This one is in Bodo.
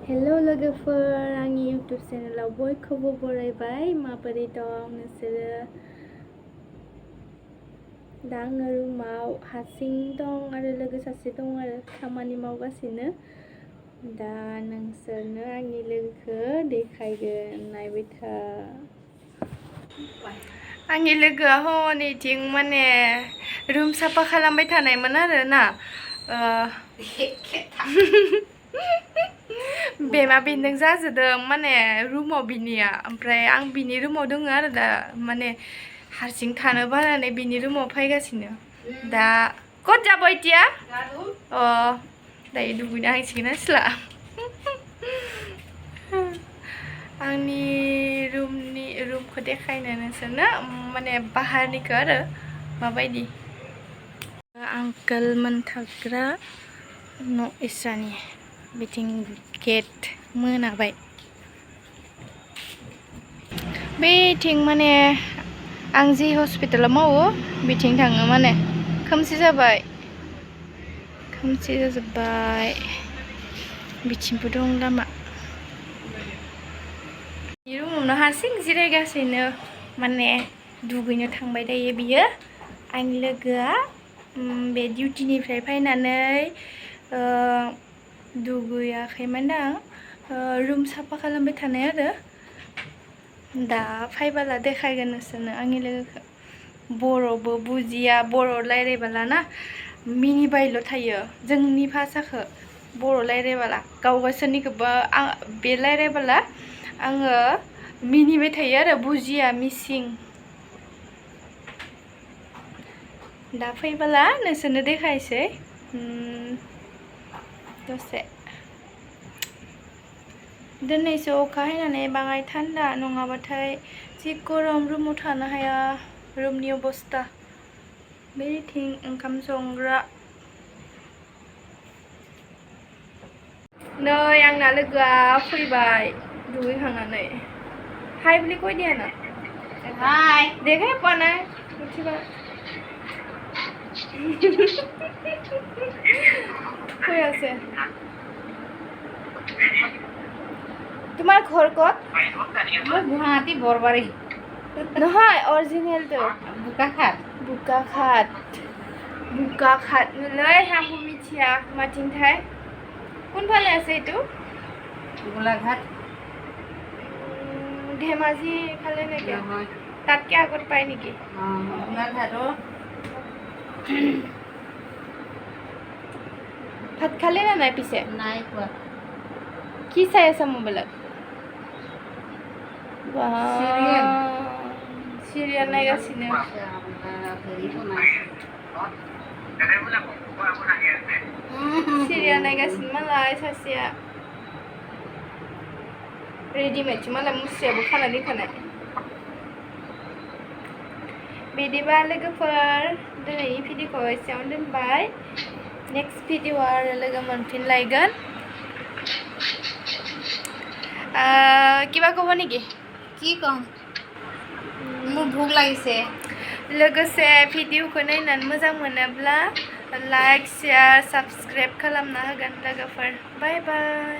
हेल' लोगोफोर आंनि इउटुब चेनेलाव बयखौबो बरायबाय माबोरै दं नोंसोरो दा आङो रुमाव हारसिं दं आरो लोगो सासे दं आरो खामानि मावगासिनो दा नोंसोरनो आंनि लोगोखौ देखायगोन नायबाय था आंनि लोगोआ हनैथिं माने रुम साफा खालामबाय थानायमोन आरो ना बेमा बेन्दों जाजोबदों माने रुमाव बिनिया ओमफ्राय आं बिनि रुमाव दङ आरो दा माने हारसिं थानो बानानै बिनि रुमाव फैगासिनो दा कत जाबो इतिया अ दायो दुगैनो हांसिगोन सिला आंनि रुमखौ देखायनो नोंसोरनो माने बाहेरनिखौ आरो माबायदि आंकोल मोन थाग्रा न' इसानि बिथिं गेट मोनाबाय बेथिं माने आं जि हस्पिटालाव मावो बिथिं थाङो माने खोमसि जाबाय खोमसि जाजोब्बाय बिथिंबो दं लामा रुमावनो हारसिं जिरायगासिनो माने दुगैनो थांबाय दायो बियो आंनि लोगोआ बे डिउटिनिफ्राय फैनानै दुगैयाखैमोन आं रुम साफा खालामबाय थानाय आरो दा फैबोला देखायगोन नोंसोरनो आंनि लोगोखौ बर'बो बुजिया बर' रायज्लायबोला ना मिनिबायल' थायो जोंनि भाषाखौ बर' रायज्लायबोला गावसोरनिखौबो बे रायज्लायबोला आङो मिनिबाय थायो आरो बुजिया मिसिं दा फैबोला नोंसोरनो देखायसै दसे दिनैसो अखा हानानै बाङाय थान्दा नङाबाथाय जि गरम रुमाव थानो हाया रुमनि अबस्था बेथिं ओंखाम संग्रा नै आंना लोगोआ फैबाय दुगैखांनानै हाय बोले कोई दिया ना हाय देखे पाना कोई আছে তোমার ঘর কত गुवाहाटी बरबारी নহয় অরিজিনাল তো बुकाखात बुकाखात नलै आंबो मिथिया माथिंथाय কোনফালে আছে এইটো गोलाघाट ধেমাজি ফালে নেকি তাতকে আগত পাই নেকি गोलाघाट ভাত খালে না নাই পিছে নাই কোৱা কি চাই আছা মোবাইলত সিরিয়াল নাইগাसिनो सिरियाल नायगासिनो मालाय सासेया रेडिमेडसो मालाय मुस्रियाबो खाना दोनखानाय बिदिबा लोगोफोर दिनैनि भिडिअखौ एसेयावनो दोनबाय नेक्स्ट भिडिअ आरो लोगो मोनफिनलायगोन কিবা ক'ব নেকি কি কম মোৰ ভোক লাগিছে लोगोसे भिडिअखौ नायनानै मोजां मोनोब्ला लाइक शेयार साबस्क्राइब खालामना होगोन लोगोफोर बाय बाय